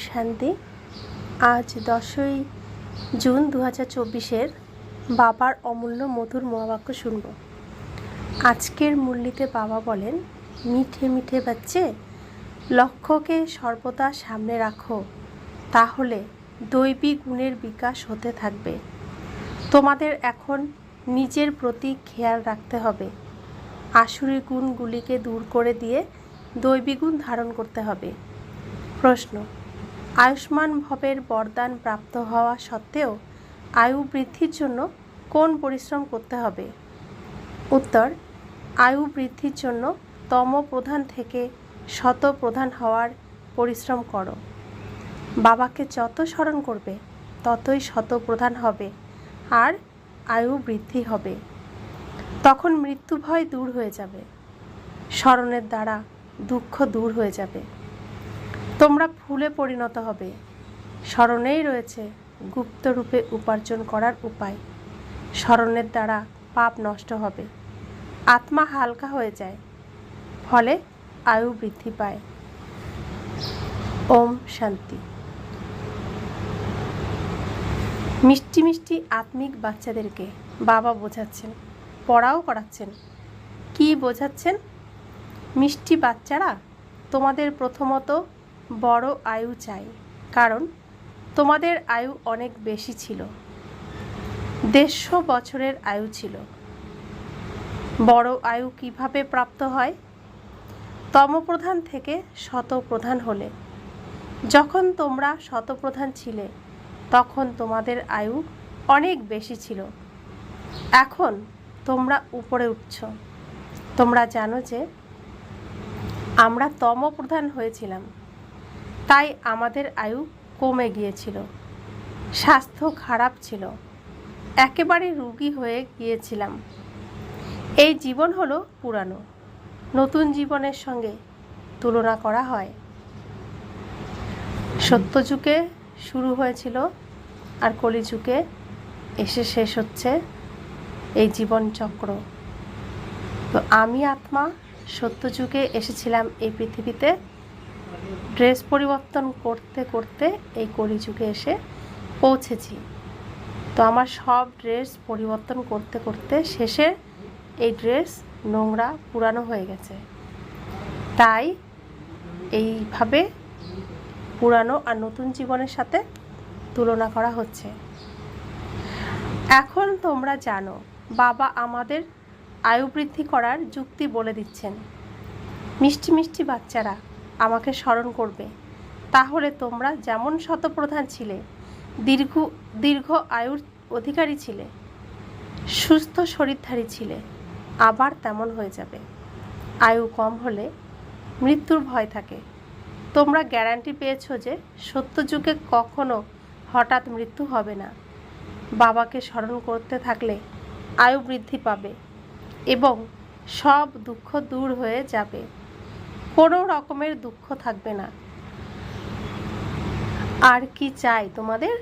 শান্তি। আজ 10ই জুন 2024-এর বাবার অমূল্য মধুর মহাবাক্য শুনব। আজকের মুরলিতে বাবা বলেন, মিঠে মিঠে বাচ্চে, লক্ষ্যকে সর্বদা সামনে রাখো, তাহলে দৈবী গুণের বিকাশ হতে থাকবে। তোমাদের এখন নিজের প্রতি খেয়াল রাখতে হবে। আসুরি গুণগুলিকে দূর করে দিয়ে দৈবী গুণ ধারণ করতে হবে। প্রশ্ন: আয়ুষ্মান ভবের বরদান প্রাপ্ত হওয়া সত্ত্বেও আয়ু বৃদ্ধির জন্য কোন পরিশ্রম করতে হবে? উত্তর: আয়ু বৃদ্ধির জন্য তম প্রধান থেকে শত প্রধান হওয়ার পরিশ্রম করো। বাবাকে যত স্মরণ করবে ততই শত প্রধান হবে আর আয়ু বৃদ্ধি হবে। তখন মৃত্যু ভয় দূর হয়ে যাবে। স্মরণের দ্বারা দুঃখ দূর হয়ে যাবে। তোমরা ফুলে পরিণত হবে। স্মরণেই রয়েছে গুপ্ত রূপে উপার্জন করার উপায়। স্মরণের দ্বারা পাপ নষ্ট হবে, আত্মা হালকা হয়ে যায়, ফলে আয়ু বৃদ্ধি পায়। ওম শান্তি। মিষ্টি মিষ্টি আত্মিক বাচ্চাদেরকে বাবা বোঝাচ্ছেন, পড়াও করাচ্ছেন। কি বোঝাচ্ছেন? মিষ্টি বাচ্চারা, তোমাদের প্রথমত বড় আয়ু চাই, কারণ তোমাদের আয়ু অনেক বেশি ছিল। 150 বছরের আয়ু ছিল। বড় আয়ু কিভাবে প্রাপ্ত হয়? তমপ্রধান থেকে শতপ্রধান হলে। যখন তোমরা শতপ্রধান ছিলে তখন তোমাদের আয়ু অনেক বেশি ছিল। এখন তোমরা উপরে উঠছ। তোমরা জানো যে আমরা তমপ্রধান হয়েছিলাম, তাই আমাদের আয়ু কমে গিয়েছিল। স্বাস্থ্য খারাপ ছিল, একেবারে রোগী হয়ে গিয়েছিলাম। এই জীবন হলো পুরানো, নতুন জীবনের সঙ্গে তুলনা করা হয়। সত্যযুগে শুরু হয়েছিল আর কলিযুগে এসে শেষ হচ্ছে এই জীবন চক্র। তো আমি আত্মা সত্যযুগে এসেছিলাম এই পৃথিবীতে, ড্রেস পরিবর্তন করতে করতে এই কলিযুগে এসে পৌঁছেছি। তো আমার সব ড্রেস পরিবর্তন করতে করতে শেষে এই ড্রেস নোংরা পুরানো হয়ে গেছে। তাই এইভাবে পুরানো আর নতুন জীবনের সাথে তুলনা করা হচ্ছে। এখন তোমরা জানো বাবা আমাদের আয়ু বৃদ্ধি করার যুক্তি বলে দিচ্ছেন। মিষ্টি মিষ্টি বাচ্চারা আমাকে স্মরণ করবে, তাহলে তোমরা যেমন শতপ্রধান ছিলে, দীর্ঘ আয়ুর অধিকারী ছিলে, সুস্থ শরীরধারী ছিলে, আবার তেমন হয়ে যাবে। আয়ু কম হলে মৃত্যুর ভয় থাকে। তোমরা গ্যারান্টি পেয়েছো যে সত্যযুগে কখনো হঠাৎ মৃত্যু হবে না। বাবাকে স্মরণ করতে থাকলে আয়ু বৃদ্ধি পাবে এবং সব দুঃখ দূর হয়ে যাবে। কোনো রকমের দুঃখ থাকবে না। আর কি চাই তোমাদের?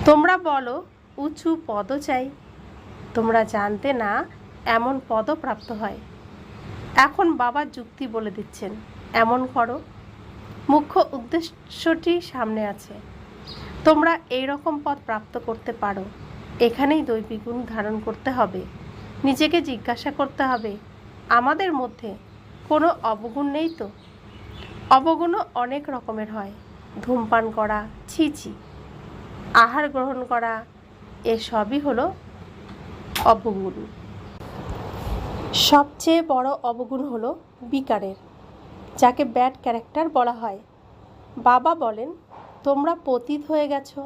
তোমরা বলো উঁচু পদও চাই। তোমরা জানতে না এমন পদও প্রাপ্ত হয়। এখন বাবা যুক্তি বলে দিচ্ছেন, এমন করো। মুখ্য উদ্দেশ্যটি সামনে আছে। তোমরা এই রকম পদ প্রাপ্ত করতে পারো। এখানেই দৈবিক গুণ ধারণ করতে হবে। নিজেকে জিজ্ঞাসা করতে হবে, আমাদের মধ্যে কোনো অবগুণ নেই তো? অবগুণও অনেক রকমের হয়। ধূমপান করা, ছি, আহার গ্রহণ করা, এসবই হলো অবগুণ। সবচেয়ে বড় অবগুণ হলো বিকারের, যাকে ব্যাড ক্যারেক্টার বলা হয়। বাবা বলেন, তোমরা পতিত হয়ে গেছো।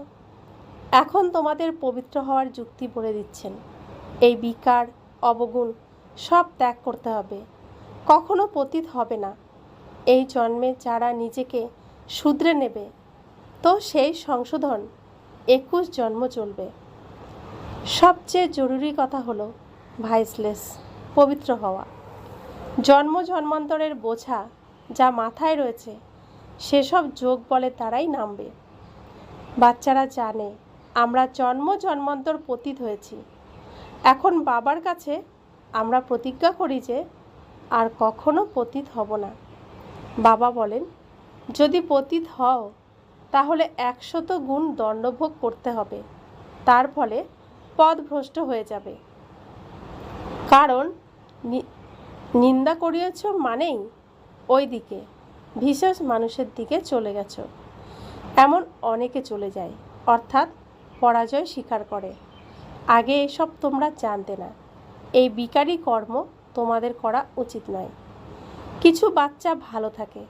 এখন তোমাদের পবিত্র হওয়ার যুক্তি বলে দিচ্ছেন। এই বিকার, অবগুণ সব ত্যাগ করতে হবে। কখনো পতিত হবে না। এই জন্মে যারা নিজেকে শুধরে নেবে, তো সেই সংশোধন 21 জন্ম চলবে। সবচেয়ে জরুরি কথা হলো ভাইসলেস, পবিত্র হওয়া। জন্ম জন্মান্তরের বোঝা যা মাথায় রয়েছে সেসব যোগ বলের দ্বারাই নামবে। বাচ্চারা জানে আমরা জন্ম জন্মান্তর পতিত হয়েছি। এখন বাবার কাছে আমরা প্রতিজ্ঞা করি যে আর কখনো পতিত হব না। বাবা বলেন, যদি পতিত হও তাহলে 100 গুণ দণ্ডভোগ করতে হবে, তার ফলে পথভ্রষ্ট হয়ে যাবে। কারণ নিন্দা করিয়েছ মানেই ওই দিকে বিশেষ মানুষের দিকে চলে গেছ। এমন অনেকে চলে যায়, অর্থাৎ পরাজয় স্বীকার করে। আগে এসব তোমরা জানতে না। এই বিকারী কর্ম তোমাদের করা উচিত নয়। কিছু বাচ্চা ভালো থাকে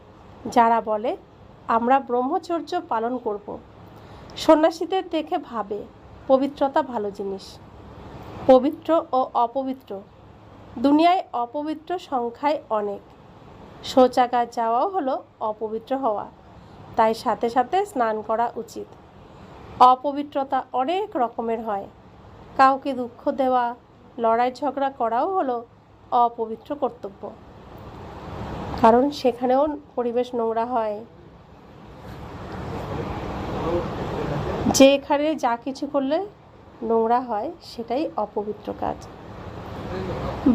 যারা বলে আমরা ব্রহ্মচর্য পালন করব। সন্ন্যাসীদের দেখে ভাবে পবিত্রতা ভালো জিনিস। পবিত্র ও অপবিত্র, দুনিয়ায় অপবিত্র সংখ্যায় অনেক। শৌচাগার যাওয়াও হলো অপবিত্র হওয়া, তাই সাথে সাথে স্নান করা উচিত। অপবিত্রতা অনেক রকমের হয়। কাউকে দুঃখ দেওয়া, লড়াই ঝগড়া করাও হলো অপবিত্র কর্তব্য, কারণ সেখানেও পরিবেশ নোংরা হয়। যেখানে যা কিছু করলে নোংরা হয় সেটাই অপবিত্র কাজ।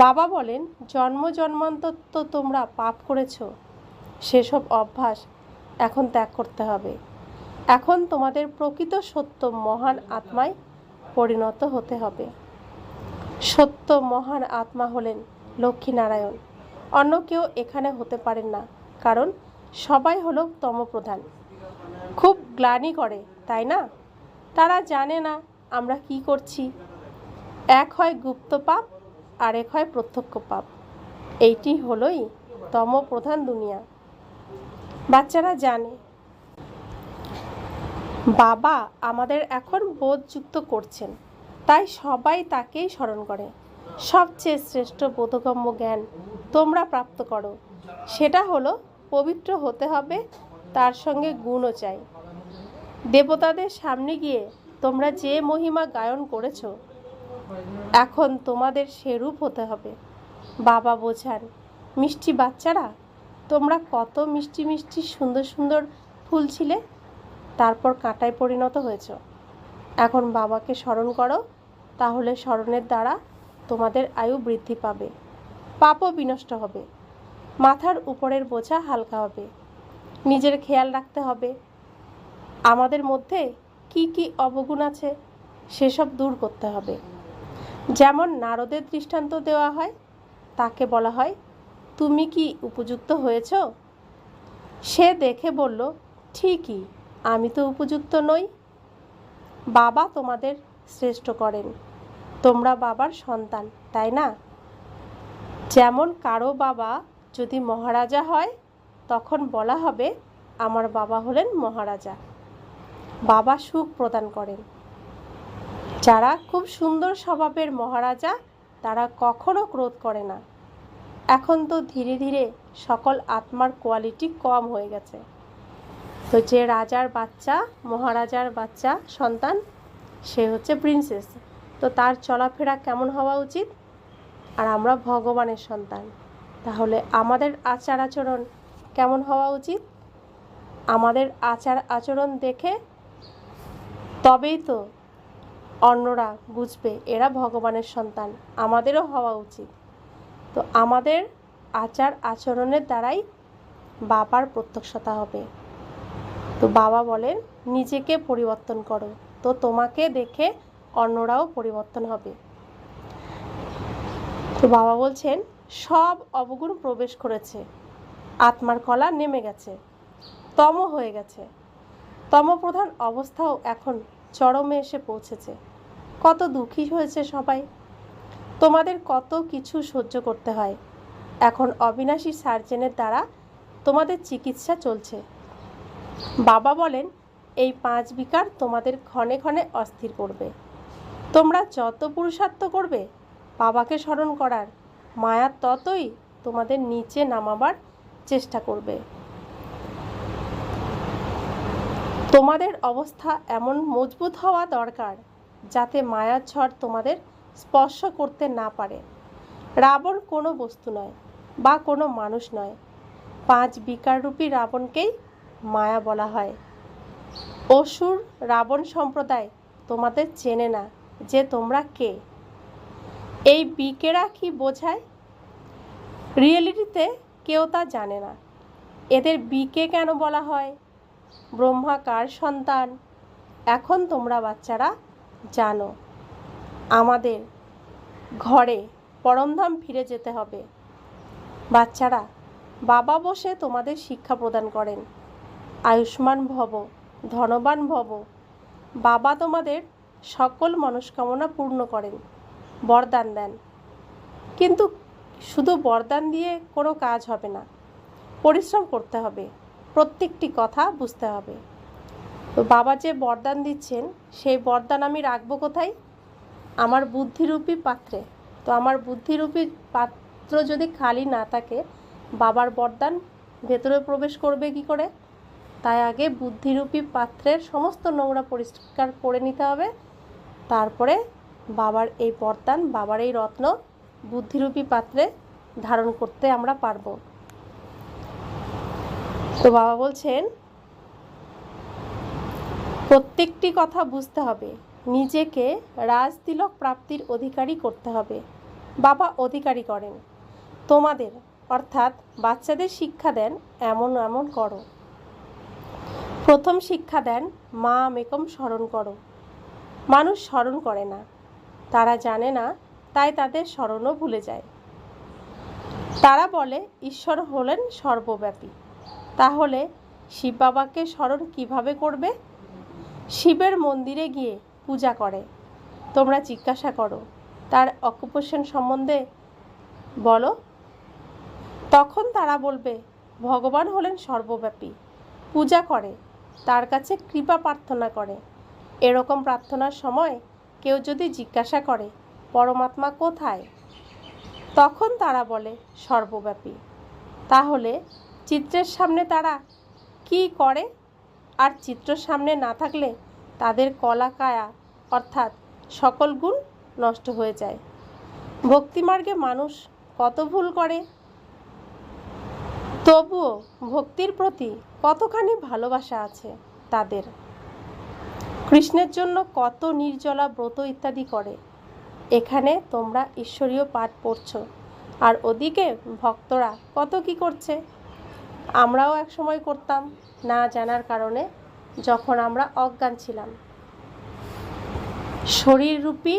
বাবা বলেন জন্ম জন্মান্তর তো তোমরা পাপ করেছ, সেসব অভ্যাস এখন ত্যাগ করতে হবে। এখন তোমাদের প্রকৃত সত্য মহান আত্মায় পরিণত হতে হবে। সত্য মহান আত্মা হলেন লক্ষ্মীনারায়ণ। অন্য কেউ এখানে হতে পারেন না, কারণ সবাই হলো তমপ্রধান। খুব গ্লানি করে, তাই না? তারা জানে না আমরা কি করছি। এক হয় গুপ্ত পাপ, আর এক হয় প্রত্যক্ষ পাপ। এইটি হলোই তমপ্রধান দুনিয়া। বাচ্চারা জানে বাবা আমাদের এখন বোধযুক্ত করছেন, তাই সবাই তাকেই স্মরণ করে। সবচেয়ে শ্রেষ্ঠ বোধগম্য জ্ঞান তোমরা প্রাপ্ত করো, সেটা হলো পবিত্র হতে হবে, তার সঙ্গে গুণও চাই। দেবতাদের সামনে গিয়ে তোমরা যে মহিমা গায়ন করেছ, এখন তোমাদের সেরূপ হতে হবে। বাবা বোঝান, মিষ্টি বাচ্চারা, তোমরা কত মিষ্টি মিষ্টি সুন্দর সুন্দর ফুল ছিলে, তারপর কাঁটায় পরিণত হয়েছ। এখন বাবাকে স্মরণ করো, তাহলে স্মরণের দ্বারা তোমাদের আয়ু বৃদ্ধি পাবে, পাপও বিনষ্ট হবে, মাথার উপরের বোঝা হালকা হবে। নিজের খেয়াল রাখতে হবে। আমাদের মধ্যে কি কি অবগুণ আছে সেসব দূর করতে হবে। যেমন নারদের দৃষ্টান্ত দেওয়া হয়, তাকে বলা হয় তুমি কি উপযুক্ত হয়েছ? সে দেখে বলল ঠিকই, আমি তো উপযুক্ত নই। বাবা তোমাদের শ্রেষ্ঠ করেন, তোমরা বাবার সন্তান, তাই না? যেমন কারো বাবা যদি মহারাজা হয়, তখন বলা হবে আমার বাবা হলেন মহারাজা। বাবা সুখ প্রদান করেন। যারা খুব সুন্দর স্বভাবের মহারাজা, তারা কখনো ক্রোধ করে না। এখন তো ধীরে ধীরে সকল আত্মার কোয়ালিটি কম হয়ে গেছে। তো যে রাজার বাচ্চা, মহারাজার বাচ্চা সন্তান, সে হচ্ছে প্রিন্সেস। তো তার চলাফেরা কেমন হওয়া উচিত? আর আমরা ভগবানের সন্তান, তাহলে আমাদের আচার আচরণ কেমন হওয়া উচিত? আমাদের আচার আচরণ দেখে তবেই তো অন্যরা বুঝবে এরা ভগবানের সন্তান, আমাদেরও হওয়া উচিত। তো আমাদের আচার আচরণের দ্বারাই বাবার প্রত্যক্ষতা হবে। তো বাবা বলেন নিজেকে পরিবর্তন করো, তো তোমাকে দেখে অন্যরাও পরিবর্তন হবে। তো বাবা বলছেন সব অবগুণ প্রবেশ করেছে, আত্মার কলা নেমে গেছে, তম হয়ে গেছে। তমপ্রধান অবস্থাও এখন চরমে এসে পৌঁছেছে। কত দুঃখী হয়েছে সবাই। তোমাদের কত কিছু সহ্য করতে হয়। এখন অবিনাশী সার্জেনের দ্বারা তোমাদের চিকিৎসা চলছে। বাবা বলেন এই 5 বিকার তোমাদের ক্ষণে ক্ষণে অস্থির করবে। তোমরা যত পুরুষার্থ করবে বাবাকে স্মরণ করার, মায়া ততই তোমাদের নিচে নামাবার চেষ্টা করবে। তোমাদের অবস্থা এমন মজবুত হওয়া দরকার যাতে মায়ার ঝড় তোমাদের স্পর্শ করতে না পারে। রাবণ কোনো বস্তু নয় বা কোনো মানুষ নয়। 5 বিকাররূপী রাবণকেই মায়া বলা হয়। অসুর রাবণ সম্প্রদায় তোমাদের চেনে না যে তোমরা কে। এই বিকেরা কি বোঝায়? রিয়েলিটিতে কেউ তা জানে না। এদের বিকে কেন বলা হয়, ব্রহ্মা কার সন্তান, এখন তোমরা বাচ্চারা জানো। আমাদের ঘরে পরমধাম ফিরে যেতে হবে। বাচ্চারা, বাবা বসে তোমাদের শিক্ষা প্রদান করেন। আয়ুষ্মান ভব, ধনবান ভব। বাবা তোমাদের সকল মনস্কামনা পূর্ণ করেন, বরদান দেন। কিন্তু শুধু বরদান দিয়ে কোনো কাজ হবে না, পরিশ্রম করতে হবে, প্রত্যেকটি কথা বুঝতে হবে। তো বাবা যে বরদান দিচ্ছেন, সেই বরদান আমি রাখবো কোথায়? আমার বুদ্ধিরূপী পাত্রে। তো আমার বুদ্ধিরূপী পাত্র যদি খালি না থাকে, বাবার বরদান ভেতরে প্রবেশ করবে কি করে? তাই আগে বুদ্ধিরূপী পাত্রের সমস্ত নোংরা পরিষ্কার করে নিতে হবে, তারপরে বাবার এই বরদান, বাবার এই রত্ন বুদ্ধিরূপী পাত্রে ধারণ করতে আমরা পারবো। তো বাবা বলছেন, প্রত্যেকটি কথা বুঝতে হবে, নিজেকে রাজতিলক প্রাপ্তির অধিকারী করতে হবে। বাবা অধিকারী করেন তোমাদের, অর্থাৎ বাচ্চাদের শিক্ষা দেন, এমন এমন করো। প্রথম শিক্ষা দেন, মা মেকম স্মরণ করো। মানুষ স্মরণ করে না, তারা জানে না, তাই তাদের স্মরণও ভুলে যায়। তারা বলে ঈশ্বর হলেন সর্বব্যাপী। তাহলে শিব বাবাকে স্মরণ কিভাবে করবে? শিবের মন্দিরে গিয়ে পূজা করে। তোমরা জিজ্ঞাসা করো, তার অকুপেশন সম্বন্ধে বলো। তখন তারা বলবে, ভগবান হলেন সর্বব্যাপী, পূজা করে, তার কাছে কৃপা প্রার্থনা করে। এরকম প্রার্থনার সময় কেউ যদি জিজ্ঞাসা করে পরমাত্মা কোথায়, তখন তারা বলে সর্বব্যাপী। তাহলে চিত্রের সামনে তারা কি করে? আর চিত্র সামনে না থাকলে তাদের কলা কায়া অর্থাৎ সকল গুণ নষ্ট হয়ে যায়। ভক্তিমার্গে মানুষ কত ভুল করে, তবুও ভক্তির প্রতি কতখানি ভালোবাসা আছে তাদের। কৃষ্ণের জন্য কত নির্জলা ব্রত ইত্যাদি করে। এখানে তোমরা ঈশ্বরীয় পাঠ পড়ছো, আর ওদিকে ভক্তরা কত কি করছে। আমরাও এক সময় করতাম, না জানার কারণে, যখন আমরা অজ্ঞান ছিলাম। শরীররূপী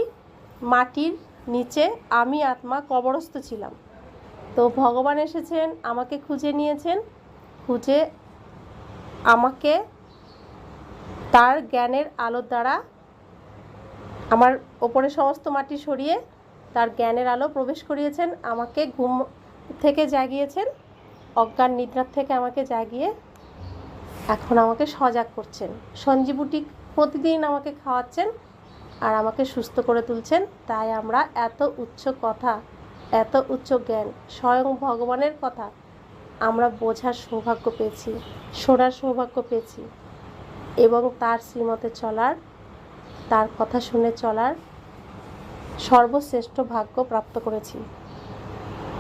মাটির নিচে আমি আত্মা কবরস্থ ছিলাম। তো ভগবান এসেছেন, আমাকে খুঁজে নিয়েছেন, খুঁজে আমাকে তার জ্ঞানের আলোর দ্বারা আমার ওপরে সমস্ত মাটি সরিয়ে তার জ্ঞানের আলো প্রবেশ করিয়েছেন, আমাকে ঘুম থেকে জাগিয়েছেন, অজ্ঞান নিদ্রার থেকে আমাকে জাগিয়ে এখন আমাকে সজাগ করছেন। সঞ্জীবুটি প্রতিদিন আমাকে খাওয়াচ্ছেন আর আমাকে সুস্থ করে তুলছেন। তাই আমরা এত উচ্চ কথা, এত উচ্চ জ্ঞান, স্বয়ং ভগবানের কথা আমরা বোঝার সৌভাগ্য পেয়েছি, শোনার সৌভাগ্য পেয়েছি, এবং তার শ্রীমতে চলার, তার কথা শুনে চলার সর্বশ্রেষ্ঠ ভাগ্য প্রাপ্ত করেছি।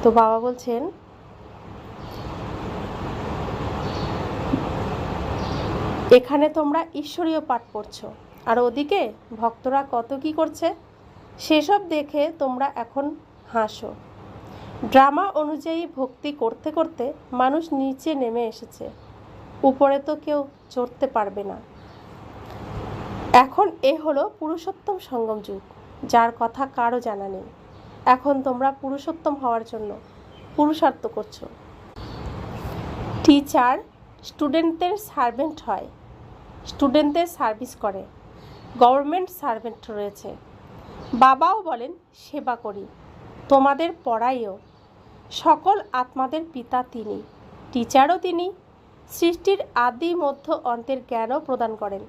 তো বাবা বলছেন, এখানে তোমরা ঈশ্বরীয় পাঠ পড়ছো, আর ওদিকে ভক্তরা কত কি করছে, সেসব দেখে তোমরা এখন হাসো। ড্রামা অনুযায়ী ভক্তি করতে করতে মানুষ নিচে নেমে এসেছে, উপরে তো কেউ চড়তে পারবে না। এখন এ হলো পুরুষোত্তম সঙ্গম যুগ, যার কথা কারো জানা নেই। এখন তোমরা পুরুষোত্তম হওয়ার জন্য পুরুষার্থ করছো। টিচার স্টুডেন্টদের সার্ভেন্ট হয়, স্টুডেন্টদের সার্ভিস করে। গভর্নমেন্ট সার্ভেন্ট রয়েছে। বাবাও বলেন সেবা করি, তোমাদের পড়াইও। সকল আত্মাদের পিতা তিনি, টিচারও তিনি। সৃষ্টির আদি মধ্য অন্তের জ্ঞানও প্রদান করেন।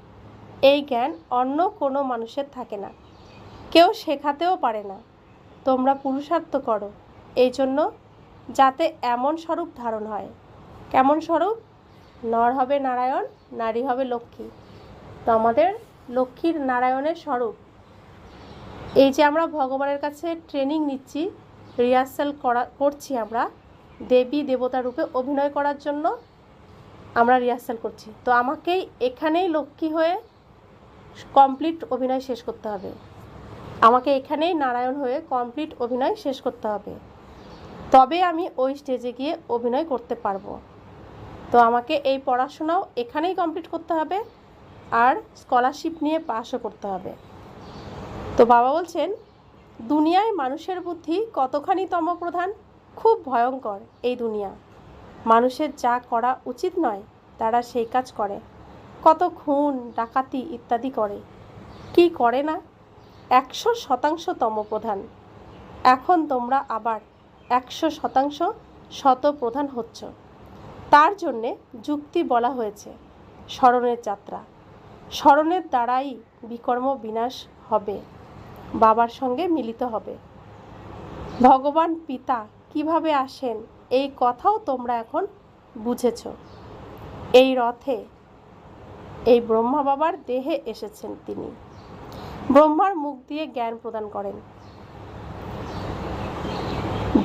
এই জ্ঞান অন্য কোনো মানুষের থাকে না, কেউ শেখাতেও পারে না। তোমরা পুরুষার্থ করো এই জন্য যাতে এমন স্বরূপ ধারণ হয়। কেমন স্বরূপ? নর হবে নারায়ণ, নারী হবে লক্ষ্মী। তো আমাদের লক্ষ্মীর নারায়ণের স্বরূপ। এই যে আমরা ভগবানের কাছে ট্রেনিং নিচ্ছি, রিহার্সাল করছি, আমরা দেবী দেবতা রূপে অভিনয় করার জন্য আমরা রিহার্সাল করছি। তো আমাকেই এখানেই লক্ষ্মী হয়ে কমপ্লিট অভিনয় শেষ করতে হবে, আমাকে এখানেই নারায়ণ হয়ে কমপ্লিট অভিনয় শেষ করতে হবে, তবে আমি ওই স্টেজে গিয়ে অভিনয় করতে পারবো। তো আমাকে এই পড়াশোনাও এখানেই কমপ্লিট করতে হবে, আর স্কলারশিপ নিয়ে পাসও করতে হবে। তো বাবা বলছেন, দুনিয়ায় মানুষের বুদ্ধি কতখানি তমপ্রধান, খুব ভয়ঙ্কর এই দুনিয়া। মানুষের যা করা উচিত নয় তারা সেই কাজ করে, কত খুন ডাকাতি ইত্যাদি করে। কি করে না? 100% তমপ্রধান। এখন তোমরা আবার 100% শতপ্রধান হচ্ছ। তার জন্যে যুক্তি বলা হয়েছে স্মরণের যাত্রা। স্মরণের দ্বারাই বিকর্ম বিনাশ হবে, বাবার সঙ্গে মিলিত হবে। ভগবান পিতা কিভাবে আসেন এই কথাও তোমরা এখন বুঝেছ। এই রথে এই ব্রহ্মা বাবার দেহে এসেছেন তিনি। ব্রহ্মার মুখ দিয়ে জ্ঞান প্রদান করেন,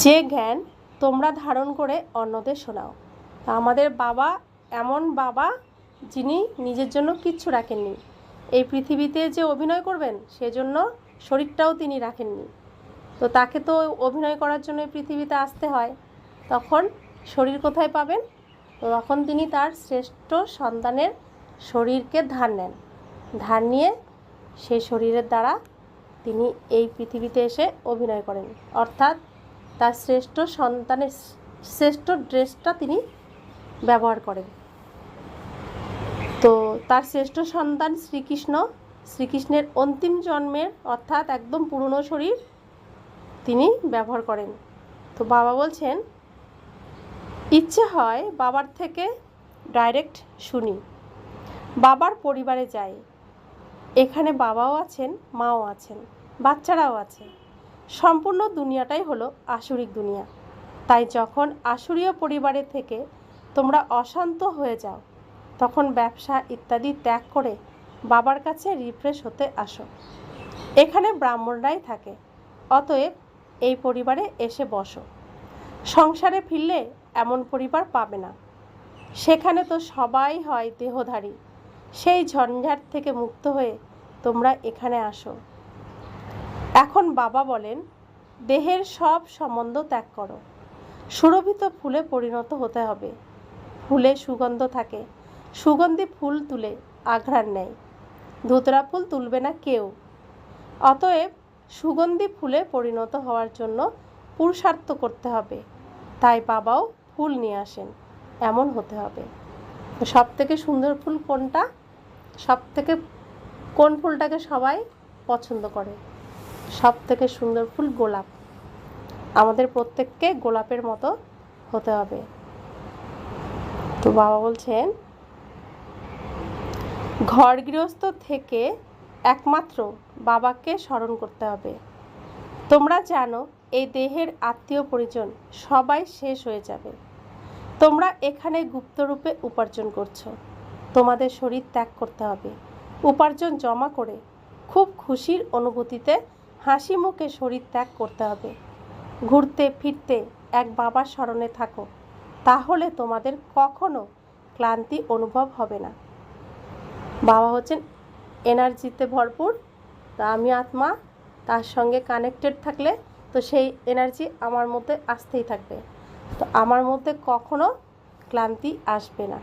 যে জ্ঞান তোমরা ধারণ করে অন্যদের শোনাও। আমাদের বাবা এমন বাবা যিনি নিজের জন্য কিচ্ছু রাখেননি। এই পৃথিবীতে যে অভিনয় করবেন সেজন্য শরীরটাও তিনি রাখেননি। তো তাকে তো অভিনয় করার জন্য এই পৃথিবীতে আসতে হয়, তখন শরীর কোথায় পাবেন? তো তখন তিনি তার শ্রেষ্ঠ সন্তানের শরীরকে ধার নেন। ধার নিয়ে সেই শরীরের দ্বারা তিনি এই পৃথিবীতে এসে অভিনয় করেন, অর্থাৎ তার শ্রেষ্ঠ সন্তানের শ্রেষ্ঠ ড্রেসটা তিনি ব্যবহার করেন। তো তার শ্রেষ্ঠ সন্তান শ্রীকৃষ্ণের অন্তিম জন্মের অর্থাৎ একদম পুরনো শরীর তিনি ব্যবহার করেন। তো বাবা বলছেন, ইচ্ছে হয় বাবার থেকে ডাইরেক্ট শুনি, বাবার পরিবারে যাই। এখানে বাবাও আছেন, মাও আছেন, বাচ্চারাও আছে। সম্পূর্ণ দুনিয়াটাই হলো আসুরিক দুনিয়া। তাই যখন আসুরীয় পরিবারে থেকে তোমরা অশান্ত হয়ে যাও, তখন ব্যবসা ইত্যাদি ত্যাগ করে বাবার কাছে রিফ্রেশ হতে আসো। এখানে ব্রাহ্মণরাই থাকে, অতএব এই পরিবারে এসে বসো। সংসারে ফিরলে এমন পরিবার পাবে না, সেখানে তো সবাই হয় দেহধারী। সেই ঝঞ্ঝাট থেকে মুক্ত হয়ে তোমরা এখানে আসো। এখন বাবা বলেন, দেহের সব সম্বন্ধ ত্যাগ করো, সুরভিত ফুলে পরিণত হতে হবে। ফুলে সুগন্ধ থাকে, সুগন্ধি ফুল তুলে আঘ্রাণ নেয়, ধুতরা ফুল তুলবে না কেউ। অতএব সুগন্ধি ফুলে পরিণত হওয়ার জন্য পুরুষার্থ করতে হবে। তাই বাবাও ফুল নিয়ে আসেন, এমন হতে হবে। সব থেকে সুন্দর ফুল কোনটা? সব থেকে কোন ফুলটাকে সবাই পছন্দ করে? সব থেকে সুন্দর ফুল গোলাপ। আমাদের প্রত্যেককে গোলাপের মতো হতে হবে। তো বাবা বলছেন, ঘর গৃহস্থ থেকে একমাত্র বাবাকে স্মরণ করতে হবে। তোমরা জানো এই দেহের আত্মীয় পরিজন সবাই শেষ হয়ে যাবে। তোমরা এখানে গুপ্তরূপে উপার্জন করছো, তোমাদের শরীর ত্যাগ করতে হবে। উপার্জন জমা করে খুব খুশির অনুভূতিতে হাসি মুখে শরীর ত্যাগ করতে হবে। ঘুরতে ফিরতে এক বাবার স্মরণে থাকো, তাহলে তোমাদের কখনো ক্লান্তি অনুভব হবে না। বাবা হচ্ছেন এনার্জিতে ভরপুর। তা আমি আত্মা, তার সঙ্গে কানেক্টেড থাকলে তো সেই এনার্জি আমার মধ্যে আসতেই থাকবে। তো আমার মধ্যে কখনো ক্লান্তি আসবে না,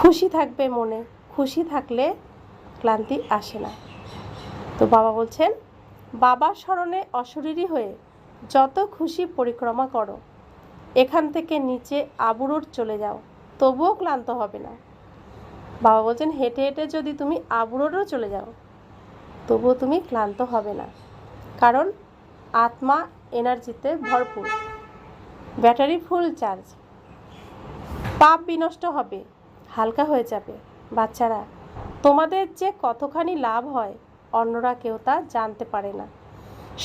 খুশি থাকবে মনে। খুশি থাকলে ক্লান্তি আসে না। তো বাবা বলছেন, বাবার স্মরণে অশরীরী হয়ে যত খুশি পরিক্রমা করো, এখান থেকে নিচে আবুরোড চলে যাও, তবুও ক্লান্ত হবে না। বাবা বলছেন, হেঁটে হেঁটে যদি তুমি আবুরোডও চলে যাও, তবুও তুমি ক্লান্ত হবে না, কারণ আত্মা এনার্জিতে ভরপুর, ব্যাটারি ফুল চার্জ। পাপ বিনষ্ট হবে, হালকা হয়ে যাবে। বাচ্চারা, তোমাদের যে কতখানি লাভ হয় অন্যরা কেউ তা জানতে পারে না।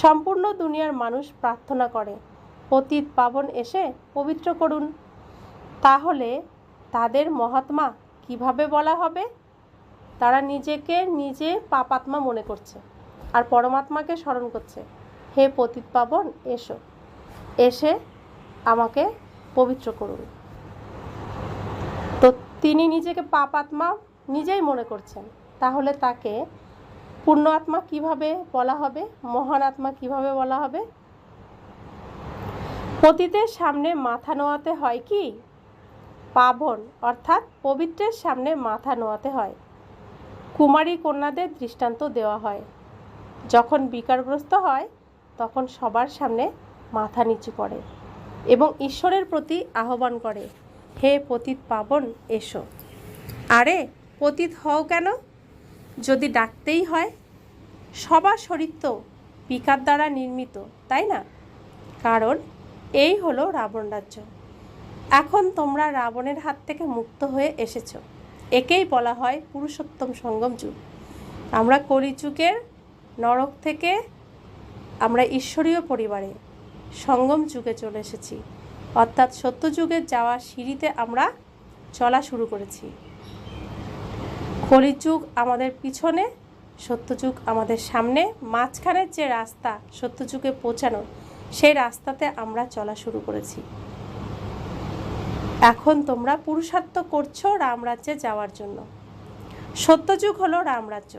সম্পূর্ণ দুনিয়ার মানুষ প্রার্থনা করে, পতিত পাবন এসে পবিত্র করুন। তাহলে তাদের মহাত্মা কিভাবে বলা হবে? তারা নিজেকে নিজে পাপাত্মা মনে করছে আর পরমাত্মাকে স্মরণ করছে, হে পতিত পাবন এসো, এসে আমাকে পবিত্র করুন। তো তিনি নিজেকে পাপাত্মা নিজেই মনে করছেন, তাহলে তাকে পূর্ণ আত্মা কিভাবে বলা হবে, মহান আত্মা কিভাবে বলা হবে? পতিতের সামনে মাথা নোয়াতে হয় কি? পাবন অর্থাৎ পবিত্রের সামনে মাথা নোয়াতে হয়। কুমারী কন্যাদের দৃষ্টান্ত দেওয়া হয়, যখন বিকারগ্রস্ত হয় তখন সবার সামনে মাথা নিচু করে এবং ঈশ্বরের প্রতি আহ্বান করে, হে পতিত পাবন এসো। আরে পতিত হও কেন যদি ডাকতেই হয়? সবার শরীর তো বিকার দ্বারা নির্মিত, তাই না? কারণ এই হলো রাবণ রাজ্য। এখন তোমরা রাবণের হাত থেকে মুক্ত হয়ে এসেছো। একেই বলা হয় পুরুষোত্তম সঙ্গম যুগ। আমরা কলিযুগের নরক থেকে আমরা ঈশ্বরীয় পরিবারে সঙ্গম যুগে চলে এসেছি, অর্থাৎ সত্যযুগের যাওয়ার সিঁড়িতে আমরা চলা শুরু করেছি। কলিযুগ আমাদের পিছনে, সত্যযুগ আমাদের সামনে। মাঝখানের যে রাস্তা সত্যযুগে পৌঁছানোর, সেই রাস্তাতে আমরা চলা শুরু করেছি। এখন তোমরা পুরুষার্থ করছো রামরাজ্যে যাওয়ার জন্য। সত্যযুগ হলো রামরাজ্য।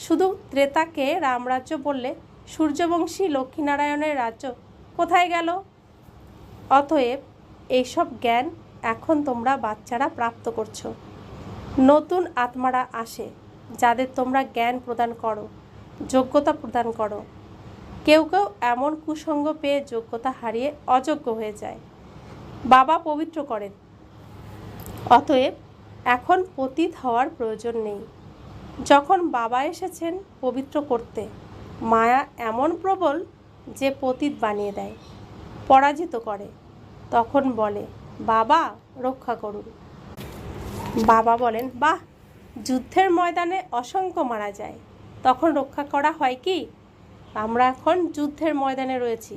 শুধু ত্রেতাকে রামরাজ্য বললে সূর্যবংশী লক্ষ্মীনারায়ণের রাজ্য কোথায় গেল? অতএব এইসব জ্ঞান এখন তোমরা বাচ্চারা প্রাপ্ত করছো। নতুন আত্মারা আসে, যাদের তোমরা জ্ঞান প্রদান করো, যোগ্যতা প্রদান করো। কেউ কেউ এমন কুসঙ্গ পেয়ে যোগ্যতা হারিয়ে অযোগ্য হয়ে যায়। বাবা পবিত্র করেন। অতএব এখন পতিত হওয়ার প্রয়োজন নেই। যখন বাবা এসেছেন পবিত্র করতে, মায়া এমন প্রবল যে পতিত বানিয়ে দেয়, পরাজিত করে। তখন বলে, বাবা রক্ষা করুন। বাবা বলেন, বাহ, যুদ্ধের ময়দানে অসংখ্য মারা যায়, তখন রক্ষা করা হয় কি? আমরা এখন যুদ্ধের ময়দানে রয়েছি।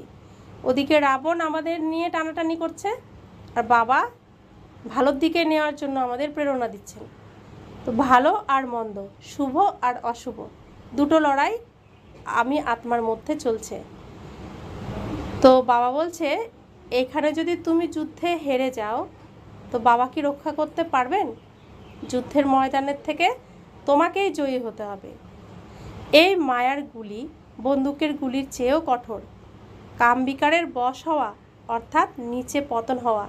ওদিকে রাবণ আমাদের নিয়ে টানাটানি করছে, আর বাবা ভালোর দিকে নেওয়ার জন্য আমাদের প্রেরণা দিচ্ছেন। তো ভালো আর মন্দ, শুভ আর অশুভ, দুটো লড়াই আমি আত্মার মধ্যে চলছে। তো বাবা বলছে, এখানে যদি তুমি যুদ্ধে হেরে যাও তো বাবা কি রক্ষা করতে পারবেন? যুদ্ধের ময়দানের থেকে তোমাকেই জয়ী হতে হবে। এই মায়ার গুলি বন্দুকের গুলির চেয়েও কঠোর। কামবিকারের বশ হওয়া অর্থাৎ নিচে পতন হওয়া।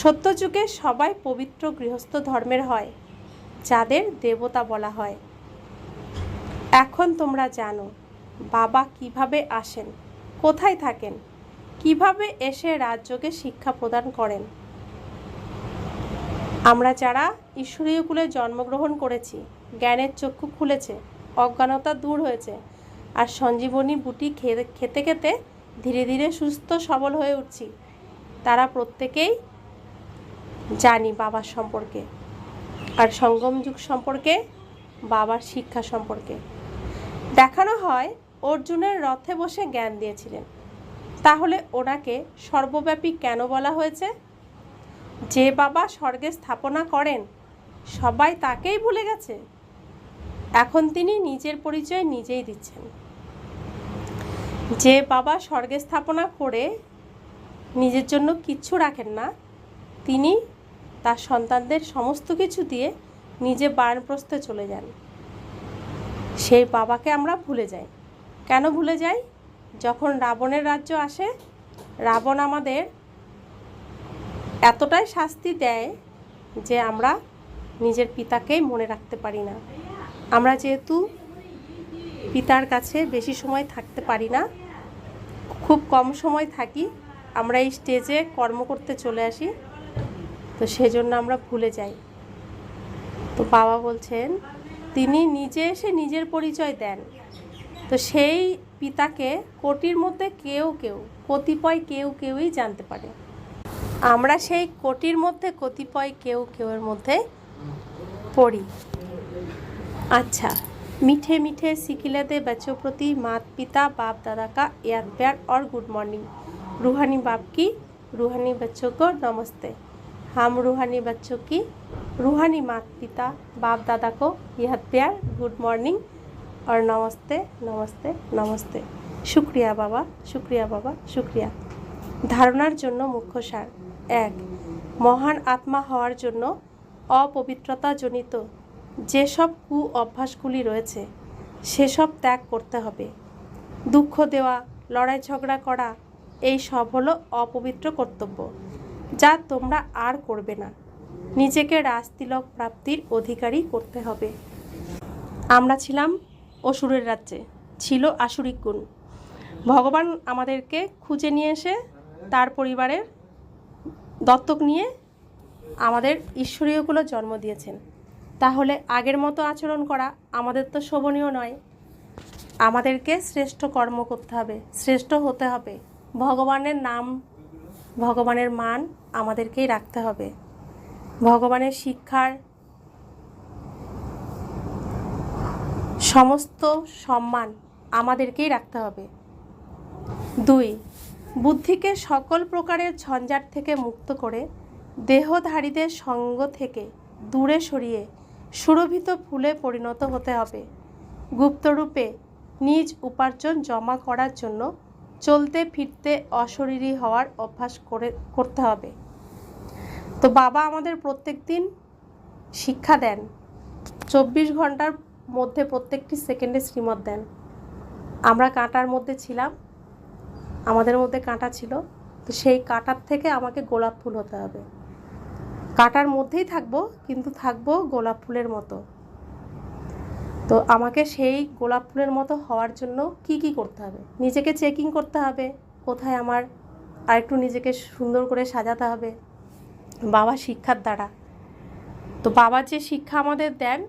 সত্যযুগে সবাই পবিত্র গৃহস্থ ধর্মের হয়, যাদের দেবতা বলা হয়। এখন তোমরা জানো বাবা কিভাবে আসেন, কোথায় থাকেন, কিভাবে এসে রাজযোগে শিক্ষা প্রদান করেন। আমরা যারা ঈশ্বরীয় কুলে জন্মগ্রহণ করেছি, জ্ঞানের চক্ষু খুলেছে, অজ্ঞানতা দূর হয়েছে, আর সঞ্জীবনী বুটি খেতে খেতে ধীরে ধীরে সুস্থ সবল হয়ে উঠছি, তারা প্রত্যেকেই জানি বাবার সম্পর্কে, আর সঙ্গম যুগ সম্পর্কে, বাবার শিক্ষা সম্পর্কে। দেখানো হয় অর্জুনের রথে বসে জ্ঞান দিয়েছিলেন। তাহলে ওনাকে সর্বব্যাপী কেন বলা হয়েছে? যে বাবা স্বর্গে স্থাপনা করেন সবাই তাকেই ভুলে গেছে। এখন তিনি নিজের পরিচয় নিজেই দিচ্ছেন। যে বাবা স্বর্গে স্থাপনা করে নিজের জন্য কিচ্ছু রাখেন না, তিনি তার সন্তানদের সমস্ত কিছু দিয়ে নিজে বানপ্রস্থে চলে যান। সেই বাবাকে আমরা ভুলে যাই। কেন ভুলে যাই? যখন রাবণের রাজ্য আসে, রাবণ আমাদের এতটাই শাস্তি দেয় যে আমরা নিজের পিতাকেই মনে রাখতে পারি না। আমরা যেহেতু পিতার কাছে বেশি সময় থাকতে পারি না, খুব কম সময় থাকি, আমরা এই স্টেজে কর্ম করতে চলে আসি, তো সেজন্য আমরা ভুলে যাই। তো বাবা বলছেন তিনি নিজে এসে নিজের পরিচয় দেন। তো সেই পিতাকে কোটির মধ্যে কতিপয় কেউই জানতে পারে। আমরা সেই কোটির মধ্যে কতিপয় কেউয়ের মধ্যে পড়ি। अच्छा, मीठे मीठे सिखिले दे बच्चों प्रति माता पिता बाप दादा का याद प्यार और गुड मॉर्निंग। रूहानी बाप की रूहानी बच्चों को नमस्ते। हम रूहानी बच्चों की रूहानी माता पिता बाप दादा को याद प्यार, गुड मॉर्निंग और नमस्ते नमस्ते नमस्ते। शुक्रिया बाबा, शुक्रिया बाबा, शुक्रिया। धारणार जन्य मुख्य सार। 1, महान आत्मा हওয়ার জন্য অপবিত্রতা জনিত যেসব কু অভ্যাসগুলি রয়েছে সেসব ত্যাগ করতে হবে। দুঃখ দেওয়া, লড়াই ঝগড়া করা, এই সব হলো অপবিত্র কর্তব্য, যা তোমরা আর করবে না। নিজেকে রাজতিলক প্রাপ্তির অধিকারী করতে হবে। আমরা ছিলাম অসুরের রাজ্যে, ছিল আসুরিক গুণ। ভগবান আমাদেরকে খুঁজে নিয়ে এসে তার পরিবারের দত্তক নিয়ে আমাদের ঈশ্বরীয়গুলো জন্ম দিয়েছেন। তাহলে আগের মতো আচরণ করা আমাদের তো শোভনীয় নয়। আমাদেরকে শ্রেষ্ঠ কর্ম করতে হবে, শ্রেষ্ঠ হতে হবে। ভগবানের নাম, ভগবানের মান আমাদেরকেই রাখতে হবে। ভগবানের শিক্ষার সমস্ত সম্মান আমাদেরকেই রাখতে হবে। 2, বুদ্ধিকে সকল প্রকারের ঝঞ্ঝাট থেকে মুক্ত করে দেহধারীদের সঙ্গ থেকে দূরে সরিয়ে সুরভিত ফুলে পরিণত হতে হবে। গুপ্তরূপে নিজ উপার্জন জমা করার জন্য চলতে ফিরতে অশরীরী হওয়ার অভ্যাস করতে হবে। তো বাবা আমাদের প্রত্যেক দিন শিক্ষা দেন। 24 ঘন্টার মধ্যে প্রত্যেকটি সেকেন্ডে শ্রীমত দেন। আমরা কাঁটার মধ্যে ছিলাম, আমাদের মধ্যে কাঁটা ছিল, তো সেই কাঁটার থেকে আমাকে গোলাপ ফুল হতে হবে। কাঁটার মধ্যেই থাকবো, কিন্তু থাকবো গোলাপ ফুলের মতো। তো আমাকে সেই গোলাপ ফুলের মতো হওয়ার জন্য কি কি করতে হবে? নিজেকে চেকিং করতে হবে, কোথায় আমার আরেকটু নিজেকে সুন্দর করে সাজাতে হবে বাবা শিক্ষার দ্বারা। তো বাবা যে শিক্ষা আমাদের দেন,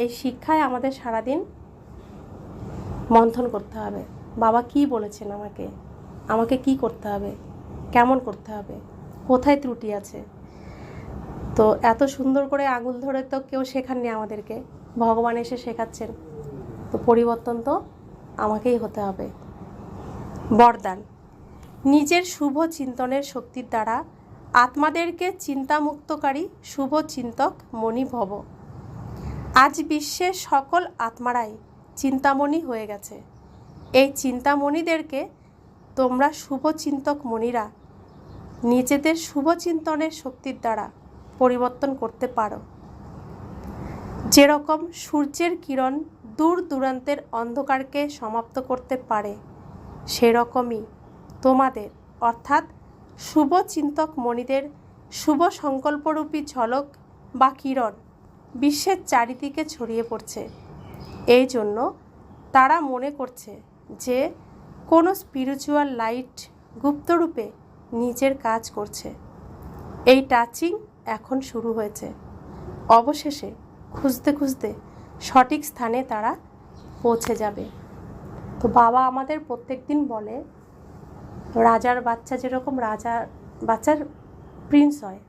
এই শিক্ষায় আমাদের সারাদিন মন্থন করতে হবে। বাবা কি বলেছেন আমাকে কি করতে হবে, কেমন করতে হবে, কোথায় ত্রুটি আছে। তো এত সুন্দর করে আঙুল ধরে তো কেউ শেখাননি আমাদেরকে, ভগবান এসে শেখাচ্ছেন। তো পরিবর্তন তো আমাকেই হতে হবে। বরদান, নিজের শুভ চিন্তনের শক্তির দ্বারা আত্মাদেরকে চিন্তামুক্তকারী শুভ চিন্তক মণি ভব। আজ বিশ্বের সকল আত্মারাই চিন্তামণি হয়ে গেছে। এই চিন্তামণিদেরকে তোমরা শুভচিন্তক মণিরা নিজেদের শুভচিন্তনের শক্তির দ্বারা পরিবর্তন করতে পারো। যেরকম সূর্যের কিরণ দূর দূরান্তের অন্ধকারকে সমাপ্ত করতে পারে, সেরকমই তোমাদের অর্থাৎ শুভচিন্তক মণিদের শুভ সংকল্পরূপী ঝলক বা কিরণ বিশ্বের চারিদিকে ছড়িয়ে পড়ছে। এই জন্য তারা মনে করছে যে কোনো স্পিরিচুয়াল লাইট গুপ্তরূপে নিজের কাজ করছে। এই টাচিং এখন শুরু হয়েছে। অবশেষে খুঁজতে খুঁজতে সঠিক স্থানে তারা পৌঁছে যাবে। তো বাবা আমাদের প্রত্যেক দিন বলে, রাজার বাচ্চা যেরকম বাচ্চার প্রিন্স হয়,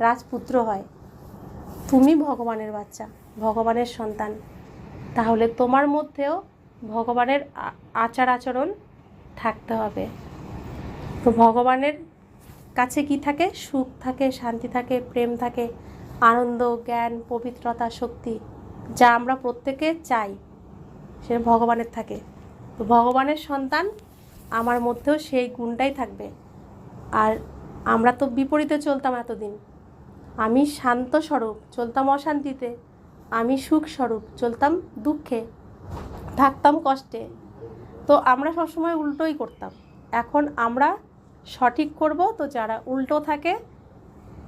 রাজপুত্র হয়, তুমি ভগবানের বাচ্চা, ভগবানের সন্তান। তাহলে তোমার মধ্যেও ভগবানের আচার আচরণ থাকতে হবে। তো ভগবানের কাছে কি থাকে? সুখ থাকে, শান্তি থাকে, প্রেম থাকে, আনন্দ, জ্ঞান, পবিত্রতা, শক্তি, যা আমরা প্রত্যেকে চাই সে ভগবানের থাকে। তো ভগবানের সন্তান আমার মধ্যেও সেই গুণটাই থাকবে। আর আমরা তো বিপরীতে চলতাম এতদিন। আমি শান্ত স্বরূপ, চলতাম অশান্তিতে। আমি সুখ স্বরূপ, চলতাম দুঃখে, থাকতাম কষ্টে। তো আমরা সবসময় উল্টোই করতাম। এখন আমরা সঠিক করব, তো যারা উল্টো থাকে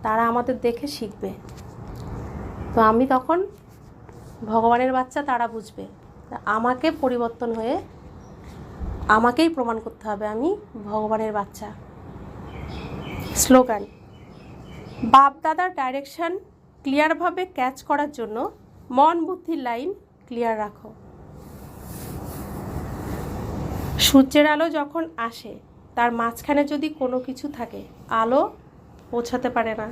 তারা আমাদের দেখে শিখবে। তো আমি তখন ভগবানের বাচ্চা, তারা বুঝবে। আমাকে পরিবর্তন হয়ে আমাকেই প্রমাণ করতে হবে আমি ভগবানের বাচ্চা। স্লোগান, বাপ দাদার ডাইরেকশন ক্লিয়ারভাবে ক্যাচ করার জন্য মন বুদ্ধির লাইন ক্লিয়ার রাখো। সূর্যের আলো যখন আসে তার মাঝখানে যদি কোনো কিছু থাকে, আলো পৌঁছাতে পারে না।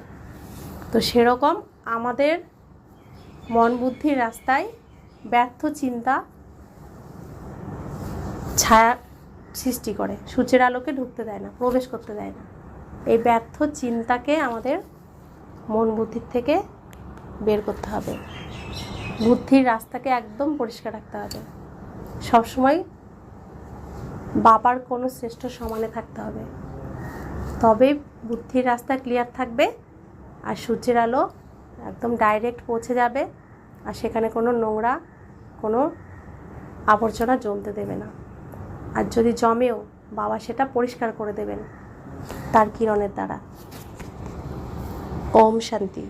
তো সেরকম আমাদের মন বুদ্ধির রাস্তায় ব্যর্থ চিন্তা ছায়া সৃষ্টি করে, সূর্যের আলোকে ঢুকতে দেয় না, প্রবেশ করতে দেয় না। এই ব্যর্থ চিন্তাকে আমাদের মন বুদ্ধির থেকে বের করতে হবে। বুদ্ধির রাস্তাকে একদম পরিষ্কার রাখতে হবে। সবসময় বাবার কোনো শ্রেষ্ঠ সমানে থাকতে হবে, তবে বুদ্ধির রাস্তা ক্লিয়ার থাকবে আর সূর্যের আলো একদম ডাইরেক্ট পৌঁছে যাবে। আর সেখানে কোনো নোংরা, কোনো আবর্জনা জমতে দেবে না। আর যদি জমেও বাবা সেটা পরিষ্কার করে দেবেন তার কিরণের দ্বারা। ওম শান্তি।